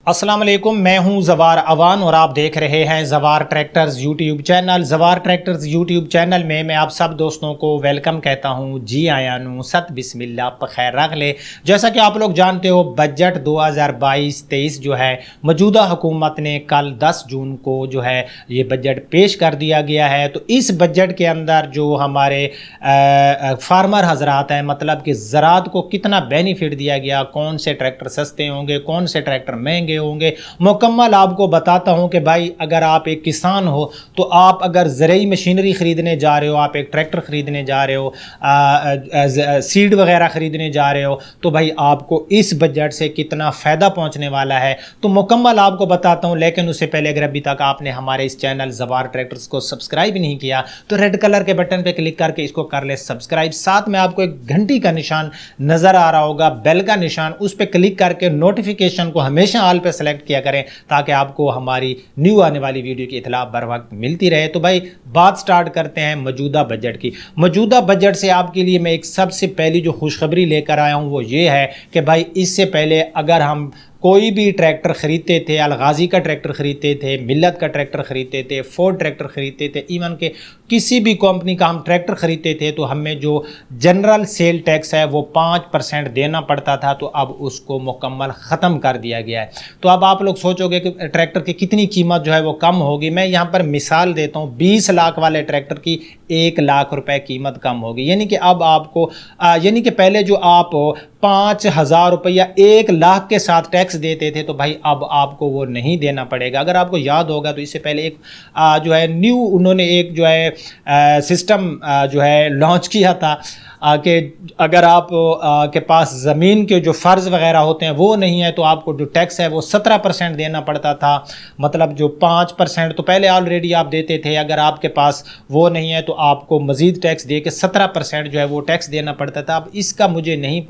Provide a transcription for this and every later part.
अस्सलाम वालेकुम, मैं हूं जवार अवान और आप देख रहे हैं जवार ट्रैक्टर्स यूट्यूब चैनल। जवार ट्रैक्टर्स यूट्यूब चैनल में मैं आप सब दोस्तों को वेलकम कहता हूं। जी आयानू सत बिस्मिल्लाह खैर रख ले। जैसा कि आप लोग जानते हो, बजट 2022-23 जो है मौजूदा हुकूमत ने कल 10 जून को जो है ये बजट पेश कर दिया गया है। तो इस बजट के अंदर जो हमारे फार्मर हजरात हैं, मतलब कि ज़रात को कितना बेनिफिट दिया गया, कौन से ट्रैक्टर सस्ते होंगे, कौन से ट्रैक्टर महंगे होंगे, मुकम्मल आपको बताता हूं कि भाई अगर आप एक किसान हो तो आप अगर ज़रूरी मशीनरी ख़रीदने जा रहे हो, आप एक ट्रैक्टर ख़रीदने जा रहे हो, सीड वगैरह ख़रीदने जा रहे हो, तो भाई आपको इस बजट से कितना फ़ायदा पहुंचने वाला है तो मुकम्मल आपको बताता हूं। लेकिन उससे पहले अगर अभी तक आपने हमारे इस चैनल ज़वार ट्रैक्टर्स को सब्सक्राइब नहीं किया तो रेड कलर के बटन पर क्लिक करके इसको कर ले सब्सक्राइब। साथ में आपको एक घंटी का निशान नज़र आ रहा होगा, बेल का निशान, उस पर क्लिक करके नोटिफिकेशन को हमेशा ऑल पे सेलेक्ट किया करें ताकि आपको हमारी न्यू आने वाली वीडियो की इतला बर वक्त मिलती रहे। तो भाई बात स्टार्ट करते हैं मौजूदा बजट की। मौजूदा बजट से आपके लिए मैं एक सबसे पहली जो खुशखबरी लेकर आया हूं वो ये है कि भाई इससे पहले अगर हम कोई भी ट्रैक्टर ख़रीदते थे, अलगाज़ी का ट्रैक्टर ख़रीदते थे, मिल्लत का ट्रैक्टर ख़रीदते थे, फोर्ड ट्रैक्टर ख़रीदते थे, इवन के किसी भी कंपनी का हम ट्रैक्टर ख़रीदते थे तो हमें जो जनरल सेल टैक्स है वो 5% देना पड़ता था। तो अब उसको मुकम्मल ख़त्म कर दिया गया है। तो अब आप लोग सोचोगे कि ट्रैक्टर की कितनी कीमत जो है वो कम होगी। मैं यहाँ पर मिसाल देता हूँ, 20 लाख वाले ट्रैक्टर की 1 लाख रुपए कीमत कम होगी। यानी कि अब आपको यानी कि पहले जो आप 5,000 रुपया 1 लाख के साथ टैक्स देते थे तो भाई अब आपको वो नहीं देना पड़ेगा। अगर आपको याद होगा तो इससे पहले एक जो है न्यू उन्होंने एक जो है सिस्टम जो है लॉन्च किया था कि अगर आप के पास ज़मीन के जो फ़र्ज़ वगैरह होते हैं वो नहीं है तो आपको जो टैक्स है वो 17% देना पड़ता था। मतलब जो 5% तो पहले ऑलरेडी आप देते थे, अगर आपके पास वो नहीं है तो आपको मज़ीद टैक्स दे के 17% जो है वो टैक्स देना पड़ता था। अब इसका मुझे नहीं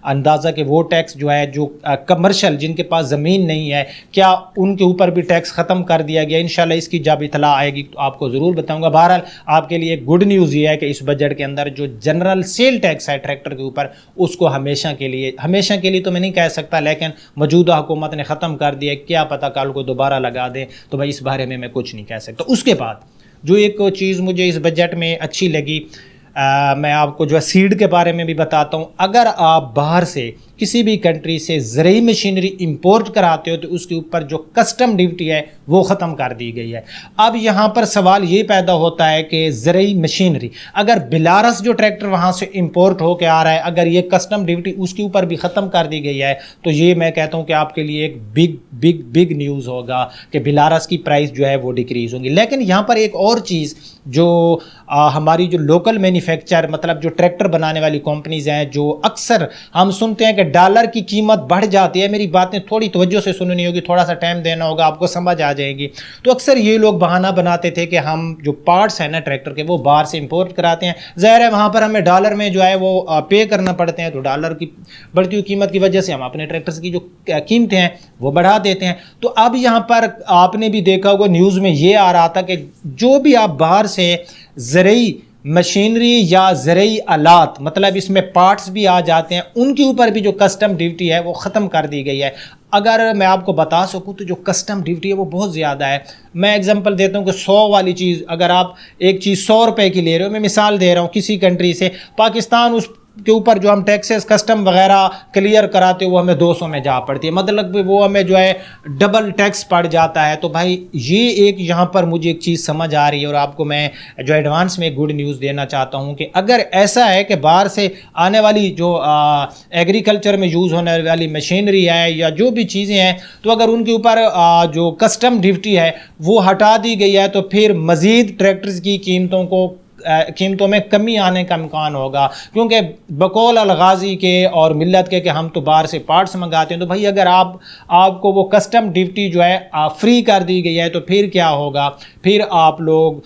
अंदाज़ा कि वो टैक्स जो है जो कमर्शल जिनके पास ज़मीन नहीं है क्या उनके ऊपर भी टैक्स ख़त्म कर दिया गया। इंशाल्लाह इसकी जब इतला आएगी तो आपको ज़रूर बताऊँगा। बहरहाल आपके लिए गुड न्यूज़ ये है कि इस बजट के अंदर जो जनरल सेल टैक्स है ट्रैक्टर के ऊपर उसको हमेशा के लिए तो मैं नहीं कह सकता, लेकिन मौजूदा हुकूमत ने ख़त्म कर दिया। क्या पता कल को दोबारा लगा दें, तो भाई इस बारे में मैं कुछ नहीं कह सकता। उसके बाद जो एक चीज़ मुझे इस बजट में अच्छी लगी, मैं आपको जो है सीड के बारे में भी बताता हूँ। अगर आप बाहर से किसी भी कंट्री से ज़रूरी मशीनरी इंपोर्ट कराते हो तो उसके ऊपर जो कस्टम ड्यूटी है वो ख़त्म कर दी गई है। अब यहाँ पर सवाल ये पैदा होता है कि ज़रूरी मशीनरी अगर बिलारस जो ट्रैक्टर वहाँ से इंपोर्ट होकर आ रहा है, अगर ये कस्टम ड्यूटी उसके ऊपर भी ख़त्म कर दी गई है तो ये मैं कहता हूँ कि आपके लिए एक बिग न्यूज़ होगा कि बिलारस की प्राइस जो है वो डिक्रीज़ होंगी। लेकिन यहाँ पर एक और चीज़ जो हमारी जो लोकल मैन्युफैक्चर मतलब जो ट्रैक्टर बनाने वाली कंपनीज़ हैं, जो अक्सर हम सुनते हैं कि डॉलर की कीमत बढ़ जाती है। मेरी बातें थोड़ी तवज्जो से सुननी होगी, थोड़ा सा टाइम देना होगा, आपको समझ आ जाएगी। तो अक्सर ये लोग बहाना बनाते थे कि हम जो पार्ट्स हैं ना ट्रैक्टर के वो बाहर से इंपोर्ट कराते हैं, ज़ाहिर है वहाँ पर हमें डॉलर में जो है वो पे करना पड़ते हैं। तो डॉलर की बढ़ती हुई कीमत की वजह से हम अपने ट्रैक्टर्स की जो कीमतें हैं वो बढ़ा देते हैं। तो अब यहाँ पर आपने भी देखा होगा न्यूज़ में ये आ रहा था कि जो भी आप बाहर से ज़रूरी मशीनरी या ज़रूरी आलात मतलब इसमें पार्ट्स भी आ जाते हैं, उनके ऊपर भी जो कस्टम ड्यूटी है वो ख़त्म कर दी गई है। अगर मैं आपको बता सकूं तो जो कस्टम ड्यूटी है वो बहुत ज़्यादा है। मैं एग्जांपल देता हूं कि 100 वाली चीज़ अगर आप एक चीज़ 100 रुपए की ले रहे हो, मैं मिसाल दे रहा हूं किसी कंट्री से, पाकिस्तान उस के ऊपर जो हम टैक्सेस कस्टम वगैरह क्लियर कराते हो वो हमें 200 में जा पड़ती है, मतलब वो हमें जो है डबल टैक्स पड़ जाता है। तो भाई ये एक यहाँ पर मुझे एक चीज़ समझ आ रही है और आपको मैं जो एडवांस में गुड न्यूज़ देना चाहता हूँ कि अगर ऐसा है कि बाहर से आने वाली जो एग्रीकल्चर में यूज़ होने वाली मशीनरी है या जो भी चीज़ें हैं तो अगर उनके ऊपर जो कस्टम ड्यूटी है वो हटा दी गई है तो फिर मज़ीद ट्रैक्टर्स की कीमतों में कमी आने का इम्कान होगा। क्योंकि बकौल अलगाज़ी के और मिल्लत के कि हम तो बाहर से पार्ट्स मंगाते हैं, तो भाई अगर आपको वो कस्टम ड्यूटी जो है फ्री कर दी गई है तो फिर क्या होगा, फिर आप लोग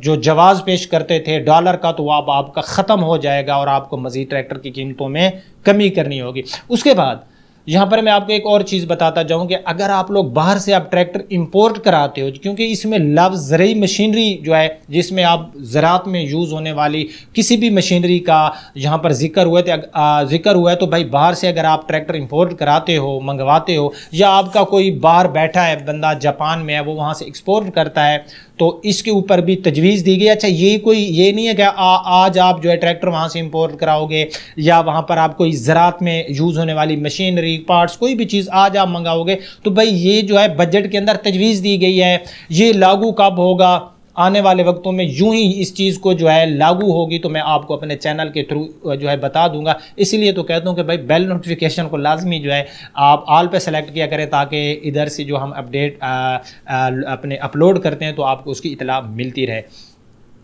जो जवाज़ पेश करते थे डॉलर का तो वो आपका ख़त्म हो जाएगा और आपको मज़ीद ट्रैक्टर की कीमतों में कमी करनी होगी। उसके बाद यहाँ पर मैं आपको एक और चीज़ बताता जाऊँ कि अगर आप लोग बाहर से आप ट्रैक्टर इंपोर्ट कराते हो, क्योंकि इसमें लफ्ज़ ज़रूरी मशीनरी जो है जिसमें आप ज़राअत में यूज़ होने वाली किसी भी मशीनरी का यहाँ पर जिक्र हुआ है, तो भाई बाहर से अगर आप ट्रैक्टर इंपोर्ट कराते हो, मंगवाते हो, या आपका कोई बाहर बैठा है बंदा जापान में है, वो वहाँ से एक्सपोर्ट करता है, तो इसके ऊपर भी तजवीज़ दी गई। अच्छा, ये नहीं है कि आज आप जो है ट्रैक्टर वहाँ से इंपोर्ट कराओगे या वहाँ पर आप कोई ज़राअत में यूज़ होने वाली मशीनरी, पार्ट्स, कोई भी चीज़ आज आप मंगाओगे, तो भाई ये जो है बजट के अंदर तजवीज़ दी गई है। ये लागू कब होगा? आने वाले वक्तों में यूं ही इस चीज़ को जो है लागू होगी तो मैं आपको अपने चैनल के थ्रू जो है बता दूंगा। इसीलिए तो कहता हूं कि भाई बेल नोटिफिकेशन को लाजमी जो है आप ऑल पे सेलेक्ट किया करें, ताकि इधर से जो हम अपडेट अपने अपलोड करते हैं तो आपको उसकी इतला मिलती रहे।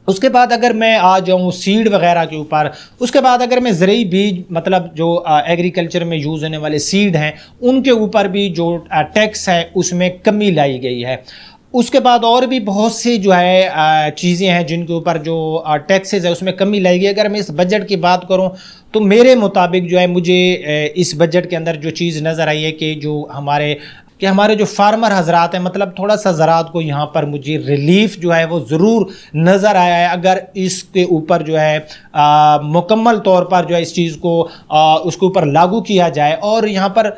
उसके बाद अगर मैं आ जाऊँ सीड वगैरह के ऊपर, उसके बाद अगर मैं ज़रूरी बीज, मतलब जो एग्रीकल्चर में यूज़ होने वाले सीड हैं, उनके ऊपर भी जो टैक्स है उसमें कमी लाई गई है। उसके बाद और भी बहुत सी जो है चीज़ें हैं जिनके ऊपर जो टैक्सेस है उसमें कमी लाई गई। अगर मैं इस बजट की बात करूं तो मेरे मुताबिक जो है मुझे इस बजट के अंदर जो चीज़ नज़र आई है कि हमारे जो फार्मर हजरात हैं, मतलब थोड़ा सा ज़राअत को यहाँ पर मुझे रिलीफ जो है वो ज़रूर नज़र आया है। अगर इसके ऊपर जो है मुकम्मल तौर पर जो है इस चीज़ को उसके ऊपर लागू किया जाए, और यहाँ पर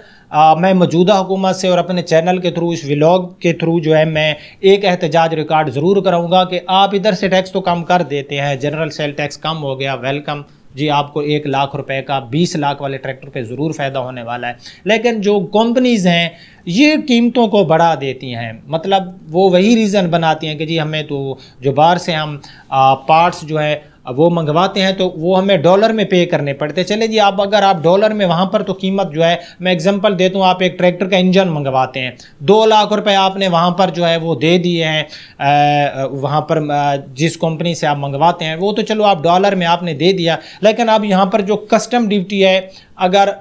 मैं मौजूदा हुकूमत से और अपने चैनल के थ्रू, इस व्लॉग के थ्रू जो है मैं एक एहतजाज रिकॉर्ड ज़रूर कराऊंगा कि आप इधर से टैक्स तो कम कर देते हैं, जनरल सेल टैक्स कम हो गया, वेलकम जी, आपको 1 लाख रुपए का 20 लाख वाले ट्रैक्टर पे ज़रूर फ़ायदा होने वाला है। लेकिन जो कंपनीज़ हैं ये कीमतों को बढ़ा देती हैं, मतलब वो वही रीज़न बनाती हैं कि जी हमें तो जो बाहर से हम पार्ट्स जो है वो मंगवाते हैं तो वो हमें डॉलर में पे करने पड़ते। चले जी, अगर आप डॉलर में वहाँ पर तो कीमत जो है, मैं एग्जांपल देता हूँ, आप एक ट्रैक्टर का इंजन मंगवाते हैं, 2 लाख रुपए आपने वहाँ पर जो है वो दे दिए हैं, वहाँ पर जिस कंपनी से आप मंगवाते हैं वो तो चलो आप डॉलर में आपने दे दिया, लेकिन अब यहाँ पर जो कस्टम ड्यूटी है, अगर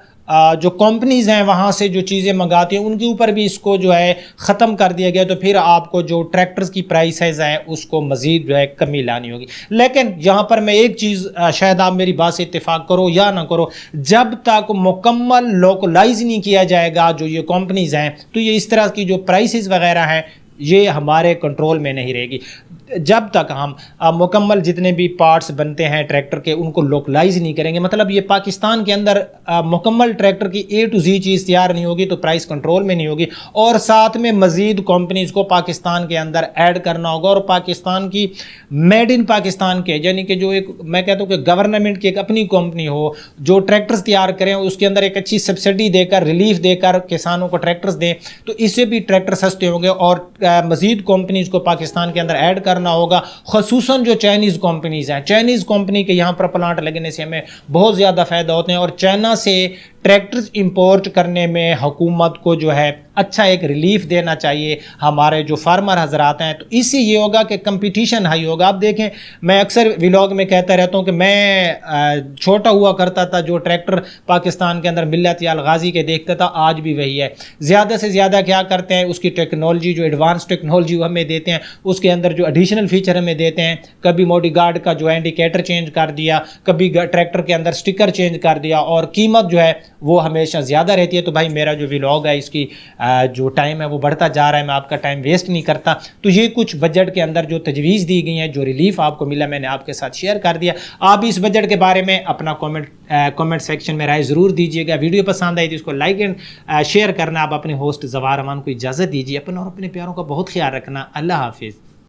जो कंपनीज़ हैं वहाँ से जो चीज़ें मंगाती हैं उनके ऊपर भी इसको जो है ख़त्म कर दिया गया, तो फिर आपको जो ट्रैक्टर्स की प्राइसेस हैं उसको मज़ीद जो है कमी लानी होगी। लेकिन यहाँ पर मैं एक चीज़, शायद आप मेरी बात से इत्तेफाक करो या ना करो, जब तक मुकम्मल लोकलाइज नहीं किया जाएगा जो ये कंपनीज़ हैं, तो ये इस तरह की जो प्राइसेस वगैरह हैं ये हमारे कंट्रोल में नहीं रहेगी। जब तक हम मुकम्मल जितने भी पार्ट्स बनते हैं ट्रैक्टर के उनको लोकलाइज नहीं करेंगे, मतलब ये पाकिस्तान के अंदर मुकम्मल ट्रैक्टर की A to Z चीज़ तैयार नहीं होगी, तो प्राइस कंट्रोल में नहीं होगी। और साथ में मज़ीद कंपनीज़ को पाकिस्तान के अंदर ऐड करना होगा, और पाकिस्तान की मेड इन पाकिस्तान के, यानी कि जो एक मैं कहता हूँ कि गवर्नमेंट की एक अपनी कंपनी हो जो ट्रैक्टर्स तैयार करें, उसके अंदर एक अच्छी सब्सिडी देकर, रिलीफ देकर किसानों को ट्रैक्टर्स दें, तो इससे भी ट्रैक्टर सस्ते होंगे। और मज़ीद कंपनीज़ को पाकिस्तान के अंदर ऐड करना होगा, ख़ुसूसन जो चाइनीज़ कंपनीज़ हैं। चाइनीज़ कंपनी के यहाँ पर प्लांट लगने से हमें बहुत ज़्यादा फ़ायदा होते हैं, और चाइना से ट्रैक्टर्स इंपोर्ट करने में हुकूमत को जो है अच्छा एक रिलीफ देना चाहिए हमारे जो फार्मर हजरात हैं, तो इससे ये होगा कि कंपटीशन हाई होगा। आप देखें, मैं अक्सर व्लॉग में कहता रहता हूँ कि मैं छोटा हुआ करता था, जो ट्रैक्टर पाकिस्तान के अंदर मिल्लत या गाजी के देखता था, आज भी वही है। ज़्यादा से ज़्यादा क्या करते हैं, उसकी टेक्नोलॉजी जो एडवांस टेक्नोलॉजी हमें देते हैं, उसके अंदर जो एडिशनल फीचर हमें देते हैं, कभी मॉडी गार्ड का जो है इंडिकेटर चेंज कर दिया, कभी ट्रैक्टर के अंदर स्टिकर चेंज कर दिया, और कीमत जो है वो हमेशा ज़्यादा रहती है। तो भाई मेरा जो व्लॉग है इसकी जो टाइम है वो बढ़ता जा रहा है, मैं आपका टाइम वेस्ट नहीं करता। तो ये कुछ बजट के अंदर जो तजवीज़ दी गई हैं, जो रिलीफ आपको मिला, मैंने आपके साथ शेयर कर दिया। आप इस बजट के बारे में अपना कमेंट सेक्शन में राय ज़रूर दीजिएगा। वीडियो पसंद आई तो इसको लाइक एंड शेयर करना। आप अपने होस्ट ज़वार अमान को इजाज़त दीजिए। अपने और अपने प्यारों का बहुत ख्याल रखना। अल्लाह हाफिज़।